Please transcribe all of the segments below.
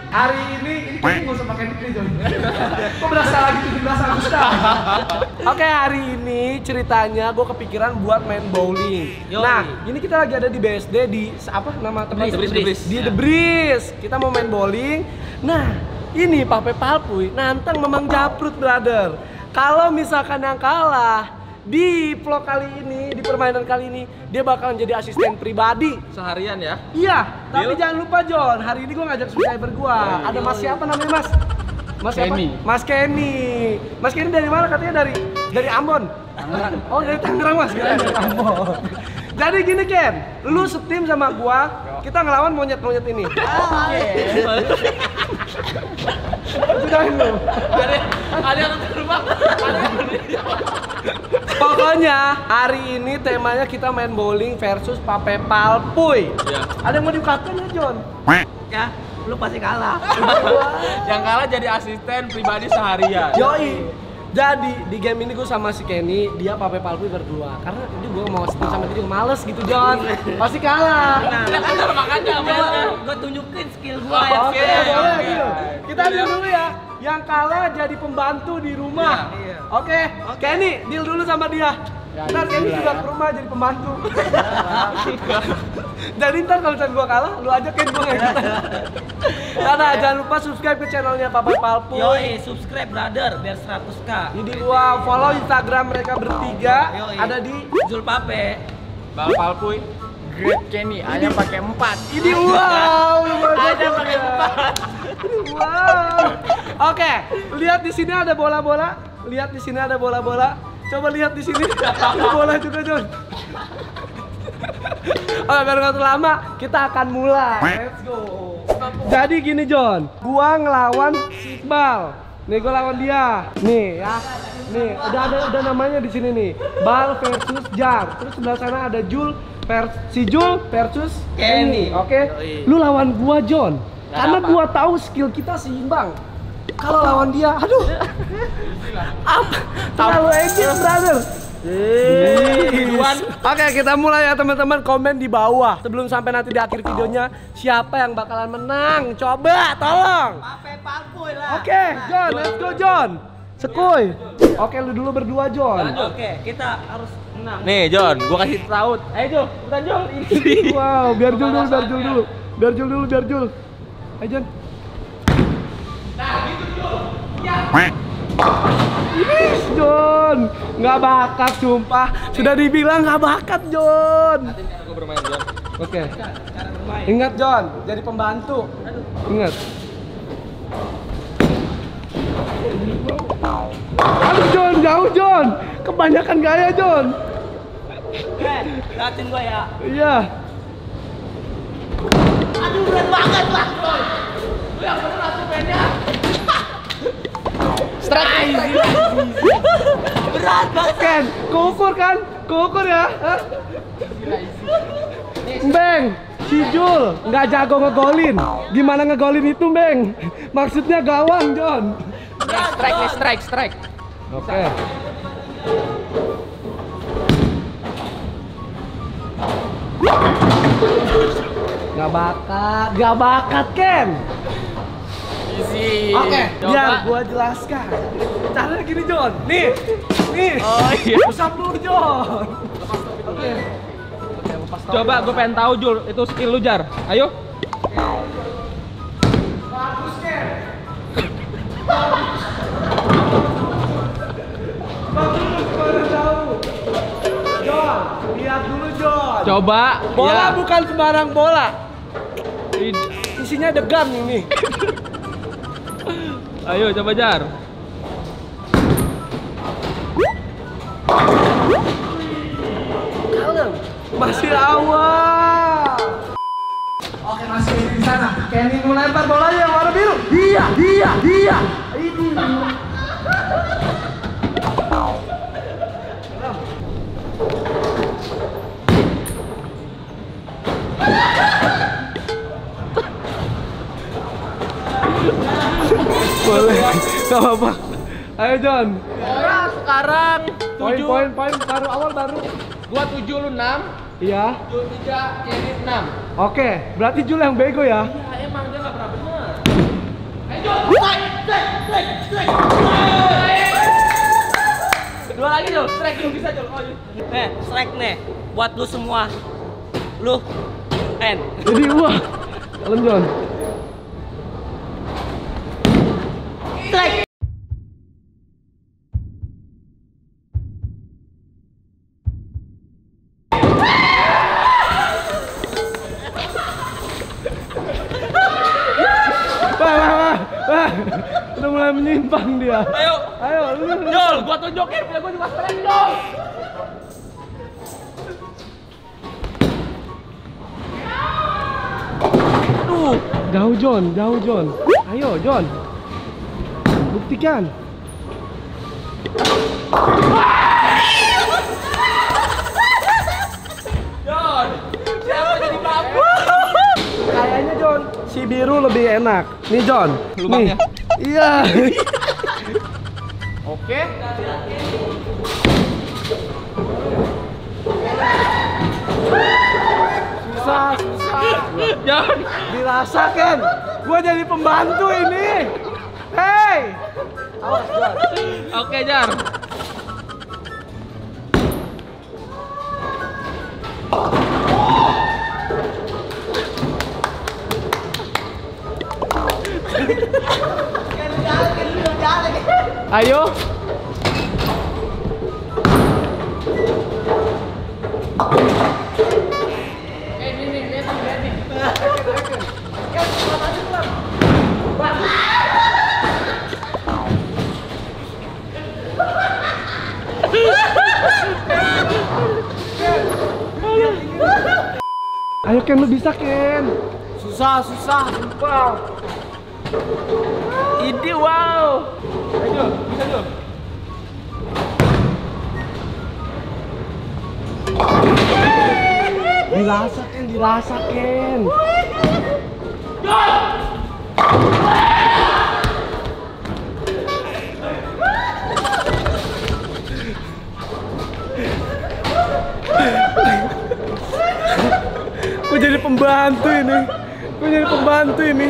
Hari ini kayaknya nggak usah pakai ini Jon. Kok berasa lagi 17 Agustus? Oke, hari ini ceritanya gue kepikiran buat main bowling. Nah, ini kita lagi ada di BSD di apa nama tempat? Di The Breeze. Kita mau main bowling. Nah, ini Pape Palpuy nantang Memang Japrut, brother. Kalau misalkan yang kalah di vlog kali ini, di permainan kali ini, dia bakalan jadi asisten pribadi seharian ya? Iya, tapi jangan lupa Jon, hari ini gue ngajak subscriber gue. Ada Mas siapa namanya Mas? Mas Kenny. Mas Kenny. Mas Kenny dari mana katanya? Dari Ambon. Oh, dari Tangerang Mas. Dari Ambon. Jadi gini Ken, lu setim sama gua, kita ngelawan monyet-monyet ini. Oke. Sudahin lu. Ada yang terbang. Pokoknya hari ini temanya kita main bowling versus Pape Palpuy. Ya. Ada yang mau diungkapkan ya Jon? Ya, lu pasti kalah. Yang kalah jadi asisten pribadi seharian. Yoi. Jadi di game ini gue sama si Kenny, dia Pape Palpuy berdua. Karena ini gue mau setim sama dia, males gitu Jon. Pasti kalah. Nah, makanya Gua tunjukin skill gua ya. Oke, boleh gitu. Kita dulu ya. Yang kalah jadi pembantu di rumah. Iya. Oke. Kenny, deal dulu sama dia. Ntar Kenny juga ke rumah jadi pembantu. Jadi ntar kalau misalnya gua kalah, lu aja Ken, gua nggak ikutan. Karena jangan lupa subscribe ke channelnya Pape Palpuy. Yoi, subscribe brother biar 100k. Jadi gua follow Instagram mereka bertiga. Yoi. Ada di Zul Pape. Bang Palpuy. Great Kenny, ada pakai 4. ini wow, Ada pakai 4. wow. Oke, lihat di sini ada bola-bola. Lihat di sini ada bola-bola. Coba lihat di sini. Ada bola juga, Jon. Oke, biar nggak terlalu lama, kita akan mulai. Let's go. Jadi gini, Jon. Gua ngelawan si Iqbal. Nih, gua lawan dia. Nih, ya. Nih, udah namanya di sini nih. Bal versus Jar. Terus sebelah sana ada Jul versus Kenny. Oke. Lu lawan gua, Jon. Karena gua tahu skill kita seimbang. Kalau lawan dia, aduh. Terlalu edit, brother. Oke, kita mulai ya teman-teman. Komen di bawah sebelum sampai nanti di akhir videonya siapa yang bakalan menang. Coba, tolong. Pape Palpuy lah. Oke, Jon, let's go Jon. Sekuy. Oke, lu dulu berdua Jon. Oke, kita harus menang. Nih Jon, gua kasih tahu. Ayo Jul, kita Jul. Ini. Wow, biar Jul dulu. Biar Jul. Ayo Jon. Yes, Jon, nggak bakat sumpah. Sudah dibilang nggak bakat Jon. Nanti gua bermain Jon. Oke. Ingat Jon, jadi pembantu. Ingat. Aduh Jon, jauh Jon. Kebanyakan gaya Jon. Liatin gua ya. Iya. Aduh, berat banget lah. Lu yang bener atuh mainnya. Berat banget. Ken, keukur kan? Keukur ya? Hah? Beng, si Jul nggak jago ngegolin. Gimana ngegolin itu, Beng? Maksudnya gawang, Jon. Strike. Oke. Gak bakat, Ken. Easy. Oke, biar gua jelaskan. Caranya gini, Jon. Nih. Oh iya. Usap dulu, Jon. Oke. Coba gua pengen tahu Jul, itu skill lu Jar. Ayo. Bagus, Ken. Bagus, baru tahu. Jon, lihat dulu, Jon. Coba. Bola ya. bukan sembarang bola. Isinya degan ini. Ayo coba Jar. Kalem. Masih awal. Oke, masih di sana. Kenny mau lempar bolanya yang warna biru. Dia. Ini. Boleh, gak apa-apa. Ayo Jon. Sekarang Poin baru awal baru. Gua 7 lu 6. Iya. Jul 3, Kenny 6. Oke, berarti Jul yang bego ya. Iya emang dia nggak pernah bener. Dua lagi Jul, strike Jul, bisa Jul. Nih, strike nih buat lu semua. Lu N. Jadi wah. Kalem John. Strike. Wah. Udah mulai menyimpang dia. Ayo, Lu. Jul, gua tunjukin, punya gua juga strike Jul. Jauh John. Ayo John. Buktikan. John, siapa jadi babu? Kayaknya John, si biru lebih enak. Nih John. Lubangnya? Nih. Iya. Oke. Susah. John. Dirasakan. Gua jadi pembantu ini. Hey. Awas John. Oke, Jar. Ayo. Ayo Ken, lu bisa Ken. Susah. Wow. Ini wow. Ayo, bisa Jul. Dirasakan. Gue jadi pembantu ini.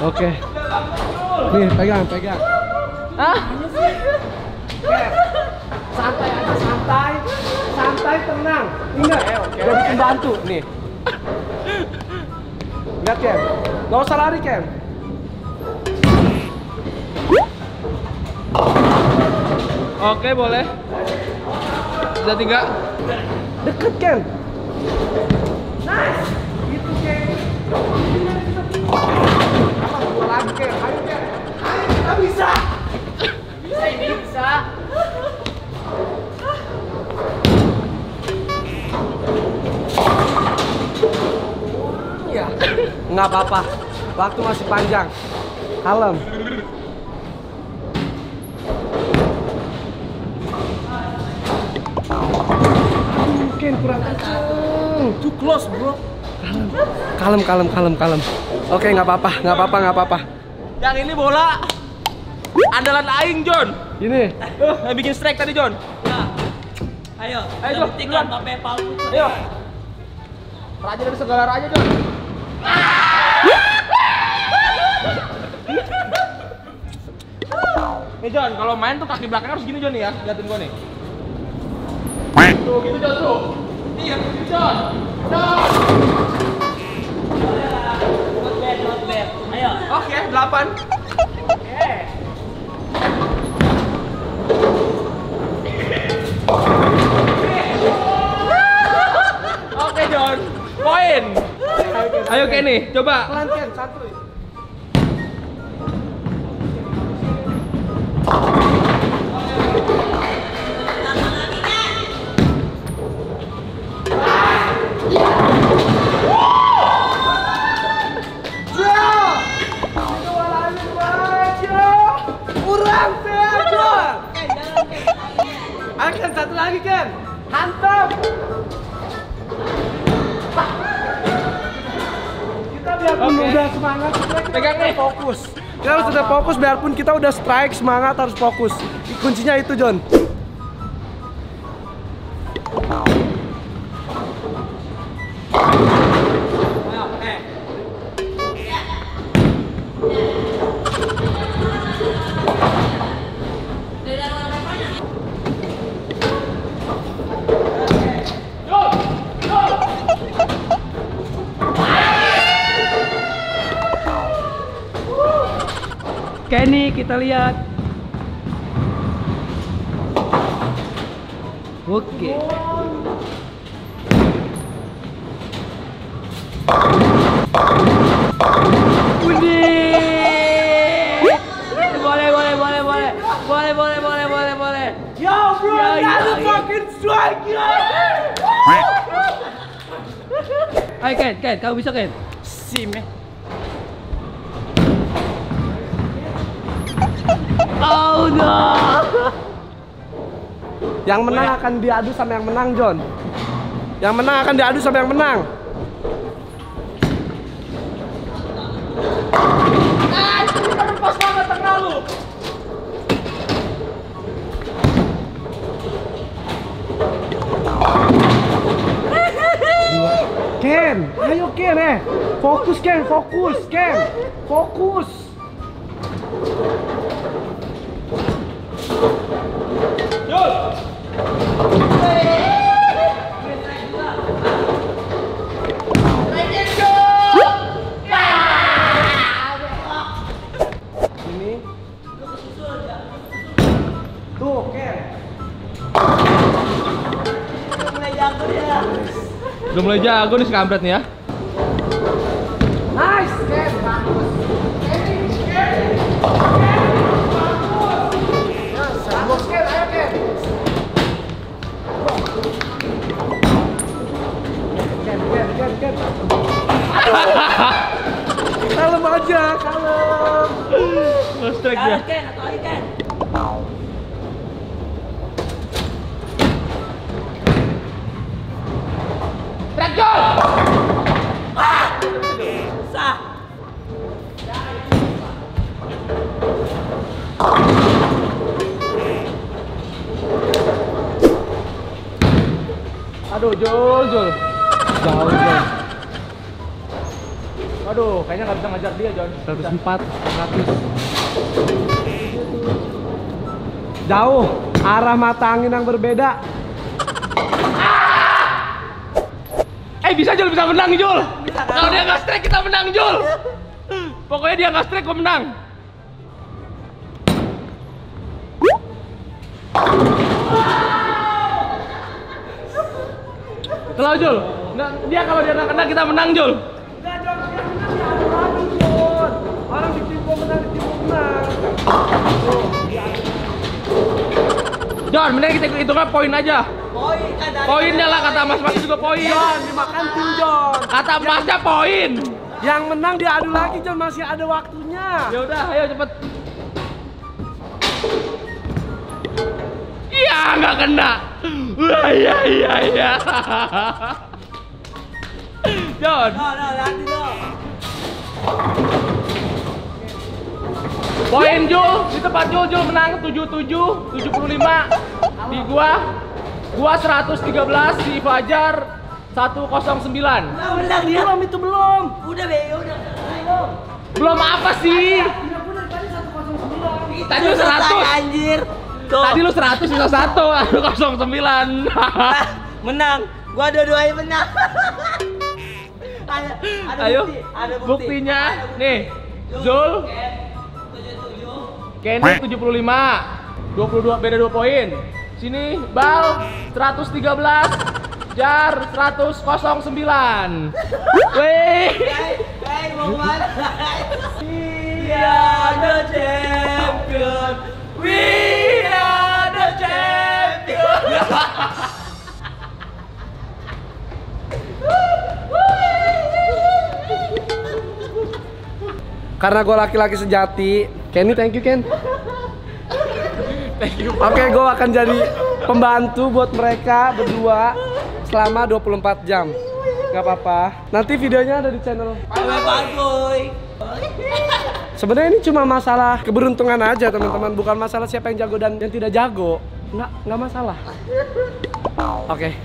Oke. Nih, pegang. Hah? Santai aja, santai, tenang. Ingat, jadi pembantu nih. Lihat Ken, nggak usah lari Ken. Oke, boleh. Sudah 3. Deket Ken. Nice. Gitu Ken. Apa dua lagi Ken? Ayo Ken. Ayo kita bisa. Bisa. Ya, nggak apa-apa. Waktu masih panjang. Kalem. Mungkin kurang kenceng. Too close, bro. Kalem. Oke, nggak apa-apa. Yang ini bola andalan Aing, John. Ini. Yang bikin strike tadi, John. Ayo, Jul, buktikan pakai palmu. Ayo. Raja dari segala raja, John. Nih John, kalau main tuh kaki belakang harus gini John nih ya, liatin gua nih. Tuh, gitu John tuh. Iya, gitu John. John. Not bad. Ayo. Oke, 8. Oke John, poin. Ayo Kenny, coba. Pelan Ken, santuy. Kurang fair John. Ayo Ken, satu lagi Ken. Hantam. Kita biarpun udah semangat, Pegang nih. fokus. Kita harus tetap fokus biarpun kita udah strike, semangat harus fokus. Kuncinya itu John. Kenny, kita lihat. Oke. Boleh. Yo bro, another fucking strike yo! Ayo Ken, kamu bisa Ken? Sim ya. Oh no. Yang menang akan diadu sama yang menang, John. Yang menang akan diadu sama yang menang. Pas banget tengah lu. Ken, ayo Ken fokus Ken, fokus. Ini. Tuh Ken. Udah mulai jago nih si kampret nih ya. Nice Ken, bagus. Bagus Ken, ayo Ken. Ken. Kalem aja, kalem. Strike dia. Ken, atau lagi Ken. Strike John. Sah. Aduh, Jul. Jauh, Jul. Aduh, kayaknya nggak bisa ngajar dia, John. 104, 100. Jauh, arah mata angin yang berbeda. Bisa Jul, bisa menang Jul. Kalau dia nggak strike kita menang Jul. Pokoknya dia nggak strike gua menang. Kalau Jul, dia kalau dia nggak kena kita menang Jul. Enggak, John, dia menang ya, ada lagi, John. Orang di tim gua menang, di tim gua menang. Tuh, John, mending kita hitungnya poin aja. Poinnya lah, kata Mas juga poin. John, dimakan tim John. Kata Masnya poin. Yang menang diadu lagi, John, masih ada waktunya. Ya udah, ayo cepet. Iya, nggak kena. Wah, iya. John. Poin Jul, di tempat Jul menang 77, 75. Di gua 113, di Fajar 109. Menang dia. Belum, itu belum. Udah be, udah. Belum apa sih? Tadi lu 100. Anjir. Tuh. Tadi lu 100 bisa 1, aku 09. Menang. Gua dua-duanya menang. Ada Ayo, bukti, ada bukti. buktinya nih. Zul, Kenny 75, 22, beda 2 poin. Sini Bal 113, Jar 109. Wih. Hey, mau mana? We are the champion. We are the champion. Karena gue laki-laki sejati, Kenny, thank you Ken. Oke, gue akan jadi pembantu buat mereka berdua selama 24 jam. Gak apa-apa. Nanti videonya ada di channel. Sebenarnya ini cuma masalah keberuntungan aja teman-teman, bukan masalah siapa yang jago dan yang tidak jago. Nggak masalah. Oke.